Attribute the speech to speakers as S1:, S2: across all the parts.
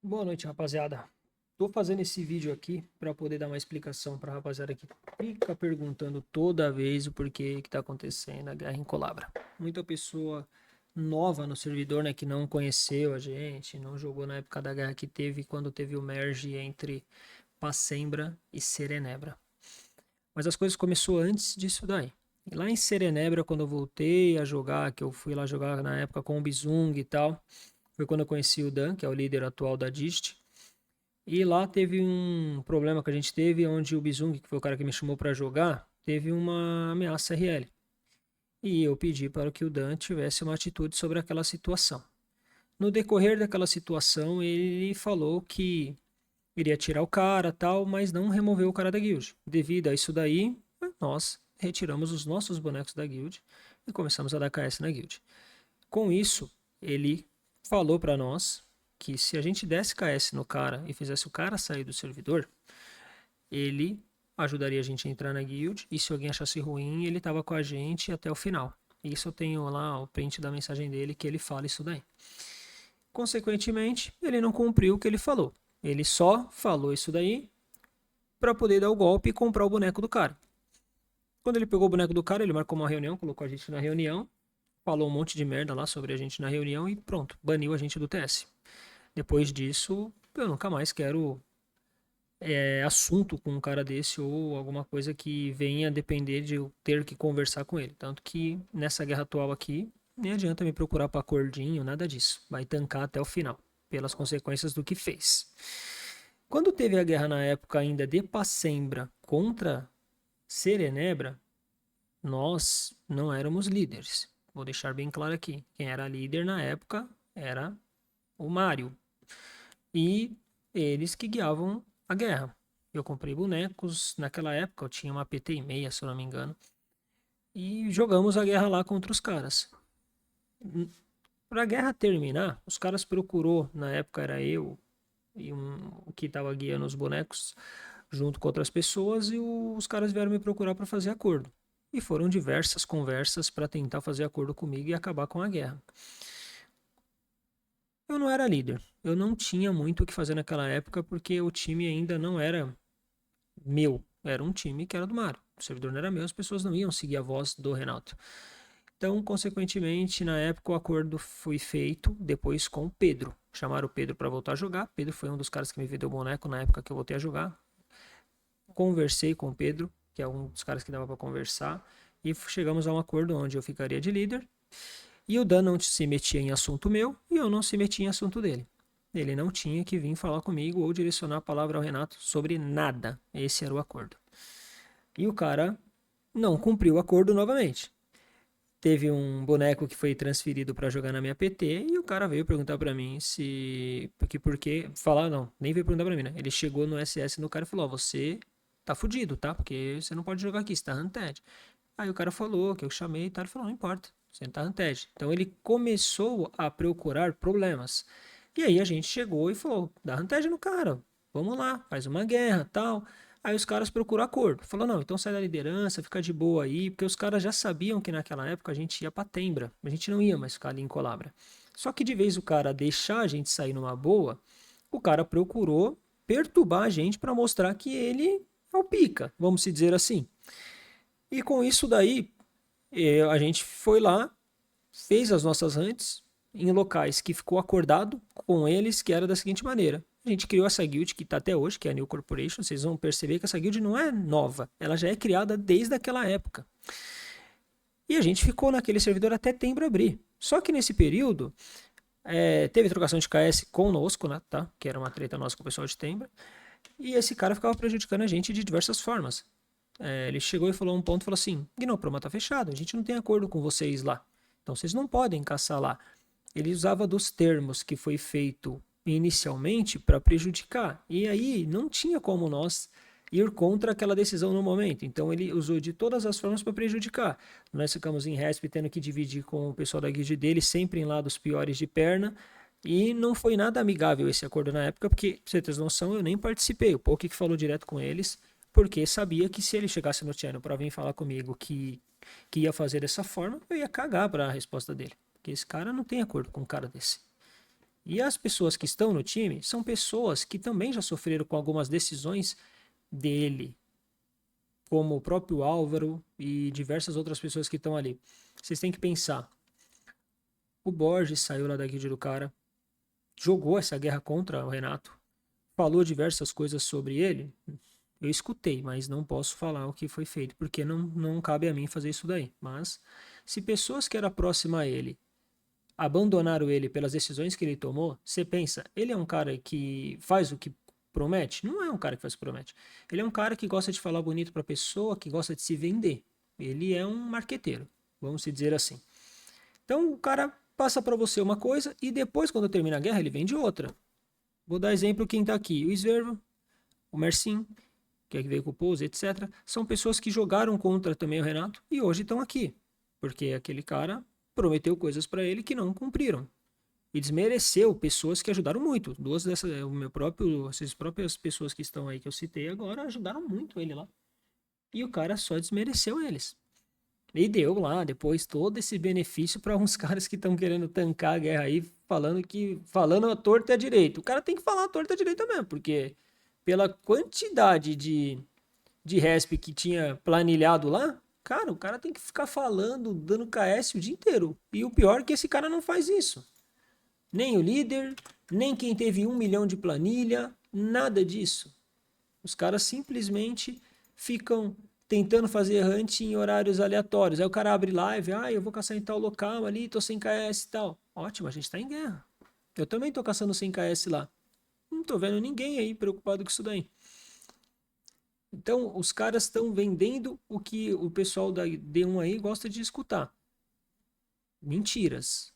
S1: Boa noite, rapaziada. Tô fazendo esse vídeo aqui para poder dar uma explicação para rapaziada que fica perguntando toda vez o porquê que tá acontecendo a guerra em Colabra. Muita pessoa nova no servidor, né, que não conheceu a gente, não jogou na época da guerra que teve quando teve o merge entre Pacembra e Serenebra. Mas as coisas começou antes disso daí. E lá em Serenebra, quando eu voltei a jogar, que eu fui lá jogar na época com o Bizung e tal, foi quando eu conheci o Dan, que é o líder atual da Dist. E lá teve um problema que a gente teve, onde o Bizung, que foi o cara que me chamou para jogar, teve uma ameaça RL. E eu pedi para que o Dan tivesse uma atitude sobre aquela situação. No decorrer daquela situação, ele falou que iria tirar o cara, tal, mas não removeu o cara da guild. Devido a isso daí, nós retiramos os nossos bonecos da guild e começamos a dar KS na guild. Com isso, ele falou para nós que se a gente desse KS no cara e fizesse o cara sair do servidor, ele ajudaria a gente a entrar na guild e se alguém achasse ruim, ele tava com a gente até o final. Isso eu tenho lá o print da mensagem dele que ele fala isso daí. Consequentemente, ele não cumpriu o que ele falou. Ele só falou isso daí para poder dar o golpe e comprar o boneco do cara. Quando ele pegou o boneco do cara, ele marcou uma reunião, colocou a gente na reunião, falou um monte de merda lá sobre a gente na reunião e pronto, baniu a gente do TS. Depois disso, eu nunca mais quero assunto com um cara desse ou alguma coisa que venha depender de eu ter que conversar com ele. Tanto que nessa guerra atual aqui, nem adianta me procurar para acordinho, nada disso. Vai tancar até o final, pelas consequências do que fez. Quando teve a guerra na época ainda de Pacembra contra Serenebra, nós não éramos líderes. Vou deixar bem claro aqui. Quem era líder na época era o Mário. E eles que guiavam a guerra. Eu comprei bonecos, naquela época eu tinha uma PT e meia, se eu não me engano. E jogamos a guerra lá contra os caras. Pra guerra terminar, os caras procurou, na época era eu e um que tava guiando os bonecos junto com outras pessoas e os caras vieram me procurar para fazer acordo. E foram diversas conversas para tentar fazer acordo comigo e acabar com a guerra. Eu não era líder. Eu não tinha muito o que fazer naquela época porque o time ainda não era meu. Era um time que era do Mário. O servidor não era meu, as pessoas não iam seguir a voz do Renato. Então, consequentemente, na época o acordo foi feito depois com o Pedro. Chamaram o Pedro para voltar a jogar. Pedro foi um dos caras que me vendeu o boneco na época que eu voltei a jogar. Conversei com o Pedro, que é um dos caras que dava para conversar, e chegamos a um acordo onde eu ficaria de líder. E o Dan não se metia em assunto meu e eu não se metia em assunto dele. Ele não tinha que vir falar comigo ou direcionar a palavra ao Renato sobre nada. Esse era o acordo. E o cara não cumpriu o acordo novamente. Teve um boneco que foi transferido para jogar na minha PT e o cara veio perguntar para mim se porque falar não, nem veio perguntar para mim, né? Ele chegou no SS no cara e falou: "Ó, você tá fudido, tá? Porque você não pode jogar aqui, você tá hunted". Aí o cara falou que eu chamei e tal, ele falou: "Não importa, você não tá hunted". Então ele começou a procurar problemas. E aí a gente chegou e falou: "Dá hunted no cara. Vamos lá, faz uma guerra, tal". Aí os caras procuram acordo. Falou, não, então sai da liderança, fica de boa aí, porque os caras já sabiam que naquela época a gente ia pra Tembra. A gente não ia mais ficar ali em Colabra. Só que de vez o cara deixar a gente sair numa boa, o cara procurou perturbar a gente para mostrar que ele é o pica, vamos se dizer assim. E com isso daí, a gente foi lá, fez as nossas hunts em locais que ficou acordado com eles, que era da seguinte maneira. A gente criou essa guild que está até hoje, que é a New Corporation. Vocês vão perceber que essa guild não é nova. Ela já é criada desde aquela época. E a gente ficou naquele servidor até Tembro abrir. Só que nesse período, teve trocação de KS conosco, né, tá? Que era uma treta nossa com o pessoal de Tembra. E esse cara ficava prejudicando a gente de diversas formas. Ele chegou e falou um ponto, falou assim, Gnoproma tá fechado, a gente não tem acordo com vocês lá. Então vocês não podem caçar lá. Ele usava dos termos que foi feito inicialmente para prejudicar. E aí não tinha como nós ir contra aquela decisão no momento. Então ele usou de todas as formas para prejudicar. Nós ficamos em resp tendo que dividir com o pessoal da guild dele, sempre em lados piores de perna. E não foi nada amigável esse acordo na época, porque, pra você ter noção, eu nem participei. O Poke que falou direto com eles, porque sabia que se ele chegasse no channel para vir falar comigo que ia fazer dessa forma, eu ia cagar para a resposta dele. Porque esse cara não tem acordo com um cara desse. E as pessoas que estão no time são pessoas que também já sofreram com algumas decisões dele, como o próprio Álvaro e diversas outras pessoas que estão ali. Vocês têm que pensar. O Borges saiu lá da guilda do cara, jogou essa guerra contra o Renato, falou diversas coisas sobre ele. Eu escutei, mas não posso falar o que foi feito, porque não cabe a mim fazer isso daí. Mas se pessoas que eram próximas a ele abandonaram ele pelas decisões que ele tomou, você pensa, ele é um cara que faz o que promete? Não é um cara que faz o que promete. Ele é um cara que gosta de falar bonito para a pessoa, que gosta de se vender. Ele é um marqueteiro, vamos dizer assim. Então o cara passa para você uma coisa e depois, quando termina a guerra, ele vende outra. Vou dar exemplo quem está aqui. O Svervo, o Mercin, que é que veio com o Pose, etc. São pessoas que jogaram contra também o Renato e hoje estão aqui. Porque aquele cara prometeu coisas para ele que não cumpriram. E desmereceu pessoas que ajudaram muito. Duas dessas, essas próprias pessoas que estão aí que eu citei agora ajudaram muito ele lá. E o cara só desmereceu eles. E deu lá depois todo esse benefício para uns caras que estão querendo tancar a guerra aí, falando a torta e a direito. O cara tem que falar a torta e a direito mesmo, porque pela quantidade de resp que tinha planilhado lá, cara, o cara tem que ficar falando, dando KS o dia inteiro. E o pior é que esse cara não faz isso. Nem o líder, nem quem teve 1 milhão de planilha, nada disso. Os caras simplesmente ficam tentando fazer hunt em horários aleatórios. Aí o cara abre live, eu vou caçar em tal local ali, tô sem KS e tal. Ótimo, a gente tá em guerra. Eu também tô caçando sem KS lá. Não tô vendo ninguém aí preocupado com isso daí. Então, os caras estão vendendo o que o pessoal da D1 aí gosta de escutar. Mentiras.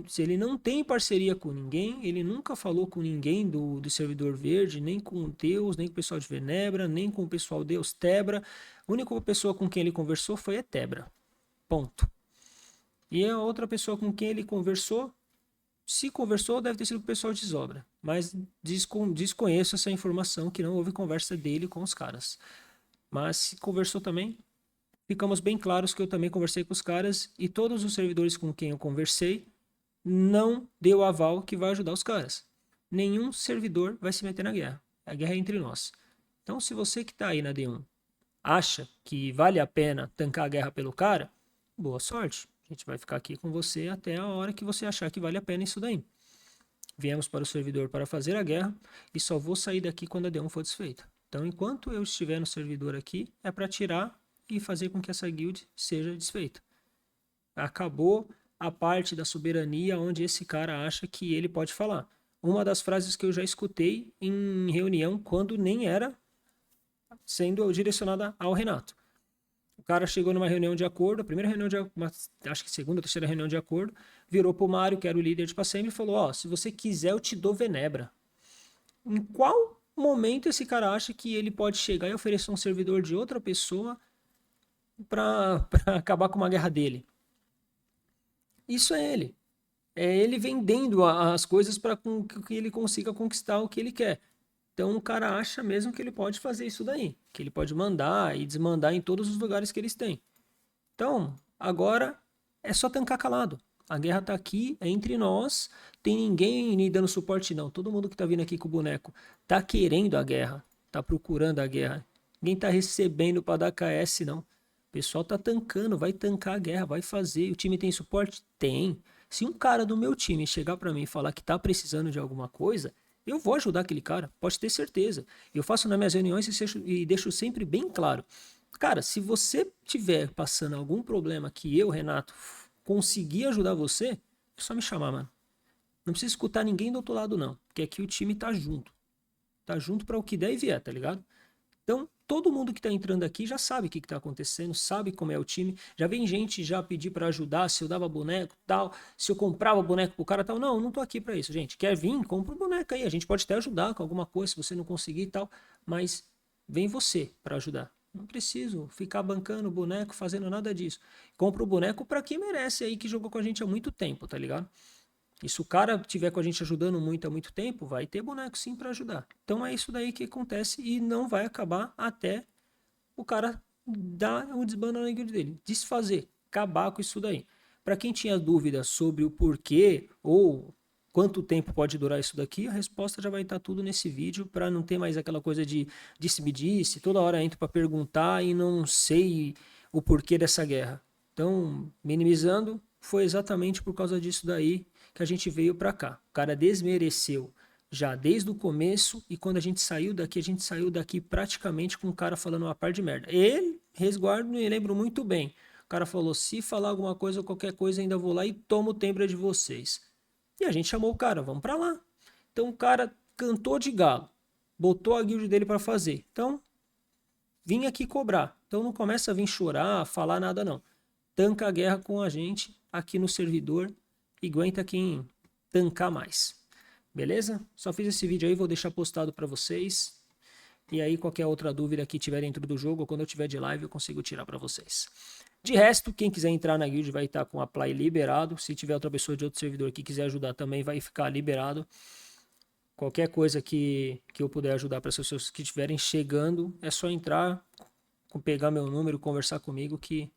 S1: Se ele não tem parceria com ninguém, ele nunca falou com ninguém do servidor verde, nem com Deus, nem com o pessoal de Venebra, nem com o pessoal Deus Tebra. A única pessoa com quem ele conversou foi a Tebra. Ponto. E a outra pessoa com quem ele conversou, se conversou, deve ter sido com o pessoal de Desobra. Mas desconheço essa informação que não houve conversa dele com os caras. Mas se conversou também, ficamos bem claros que eu também conversei com os caras e todos os servidores com quem eu conversei não deu aval que vai ajudar os caras. Nenhum servidor vai se meter na guerra. A guerra é entre nós. Então, se você que está aí na D1 acha que vale a pena tancar a guerra pelo cara, boa sorte. A gente vai ficar aqui com você até a hora que você achar que vale a pena isso daí. Viemos para o servidor para fazer a guerra e só vou sair daqui quando a D1 for desfeita. Então, enquanto eu estiver no servidor aqui, é para tirar e fazer com que essa guild seja desfeita. Acabou a parte da soberania onde esse cara acha que ele pode falar. Uma das frases que eu já escutei em reunião quando nem era sendo direcionada ao Renato. O cara chegou numa reunião de acordo, a primeira reunião acho que segunda ou terceira reunião de acordo, virou pro Mário, que era o líder de Passem, e falou: se você quiser eu te dou Venebra. Em qual momento esse cara acha que ele pode chegar e oferecer um servidor de outra pessoa para acabar com uma guerra dele? Isso é ele. É ele vendendo as coisas para que ele consiga conquistar o que ele quer. Então o cara acha mesmo que ele pode fazer isso daí, que ele pode mandar e desmandar em todos os lugares que eles têm. Então, agora é só tancar calado. A guerra tá aqui, é entre nós, tem ninguém me dando suporte não. Todo mundo que tá vindo aqui com o boneco tá querendo a guerra, tá procurando a guerra. Ninguém tá recebendo para dar KS não. O pessoal tá tancando, vai tancar a guerra, vai fazer. O time tem suporte? Tem. Se um cara do meu time chegar para mim e falar que tá precisando de alguma coisa, eu vou ajudar aquele cara, pode ter certeza. Eu faço nas minhas reuniões e deixo sempre bem claro. Cara, se você tiver passando algum problema que eu, Renato, conseguir ajudar você, é só me chamar, mano. Não precisa escutar ninguém do outro lado, não. Porque aqui o time tá junto. Tá junto para o que der e vier, tá ligado? Então, todo mundo que tá entrando aqui já sabe o que tá acontecendo, sabe como é o time. Já vem gente já pedir para ajudar, se eu dava boneco tal, se eu comprava boneco pro cara tal. Não, não tô aqui para isso, gente. Quer vir? Compra um boneco aí. A gente pode até ajudar com alguma coisa, se você não conseguir e tal. Mas vem você para ajudar. Não preciso ficar bancando o boneco, fazendo nada disso. Compra o boneco para quem merece aí, que jogou com a gente há muito tempo, tá ligado? E se o cara tiver com a gente ajudando muito há muito tempo, vai ter boneco sim para ajudar. Então é isso daí que acontece e não vai acabar até o cara dar o desbando na guild dele. Desfazer, acabar com isso daí. Para quem tinha dúvidas sobre o porquê ou quanto tempo pode durar isso daqui, a resposta já vai estar tudo nesse vídeo, para não ter mais aquela coisa de disse-me-disse, toda hora entro para perguntar e não sei o porquê dessa guerra. Então, minimizando, foi exatamente por causa disso daí que a gente veio para cá. O cara desmereceu já desde o começo, e quando a gente saiu daqui praticamente com o cara falando uma par de merda. Ele, resguardo, me lembro muito bem. O cara falou, se falar alguma coisa ou qualquer coisa, ainda vou lá e tomo o tempra de vocês. E a gente chamou o cara, vamos para lá. Então o cara cantou de galo, botou a guild dele para fazer. Então, vim aqui cobrar. Então não começa a vir chorar, falar nada não. Tanca a guerra com a gente aqui no servidor e aguenta quem tancar mais. Beleza? Só fiz esse vídeo aí, vou deixar postado para vocês. E aí qualquer outra dúvida que tiver dentro do jogo ou quando eu tiver de live eu consigo tirar para vocês. De resto, quem quiser entrar na guild vai estar com a play liberado. Se tiver outra pessoa de outro servidor que quiser ajudar também vai ficar liberado. Qualquer coisa que eu puder ajudar para as pessoas que estiverem chegando, é só entrar, pegar meu número, conversar comigo que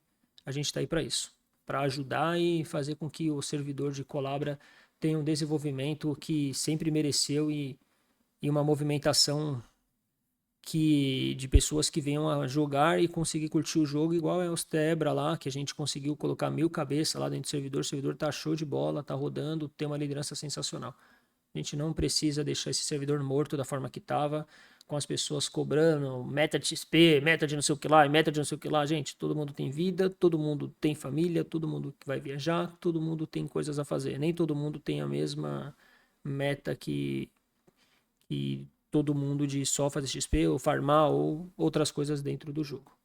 S1: a gente está aí para isso. Para ajudar e fazer com que o servidor de Colabra tenha um desenvolvimento que sempre mereceu e uma movimentação de pessoas que venham a jogar e conseguir curtir o jogo, igual é os Tebra lá, que a gente conseguiu colocar 1000 cabeças lá dentro do servidor tá show de bola, tá rodando, tem uma liderança sensacional. A gente não precisa deixar esse servidor morto da forma que estava, com as pessoas cobrando meta de XP, meta de não sei o que lá, meta de não sei o que lá. Gente, todo mundo tem vida, todo mundo tem família, todo mundo que vai viajar, todo mundo tem coisas a fazer. Nem todo mundo tem a mesma meta que todo mundo de só fazer XP ou farmar ou outras coisas dentro do jogo.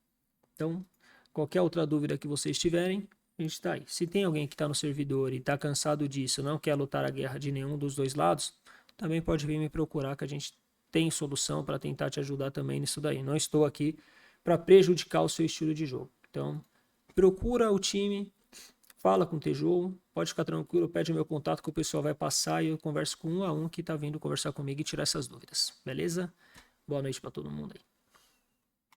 S1: Então, qualquer outra dúvida que vocês tiverem, a gente está aí. Se tem alguém que está no servidor e está cansado disso, não quer lutar a guerra de nenhum dos dois lados, também pode vir me procurar que a gente tem solução para tentar te ajudar também nisso daí. Não estou aqui para prejudicar o seu estilo de jogo. Então, procura o time, fala com o Tejogo, pode ficar tranquilo, pede o meu contato que o pessoal vai passar e eu converso com um a um que está vindo conversar comigo e tirar essas dúvidas. Beleza? Boa noite para todo mundo aí.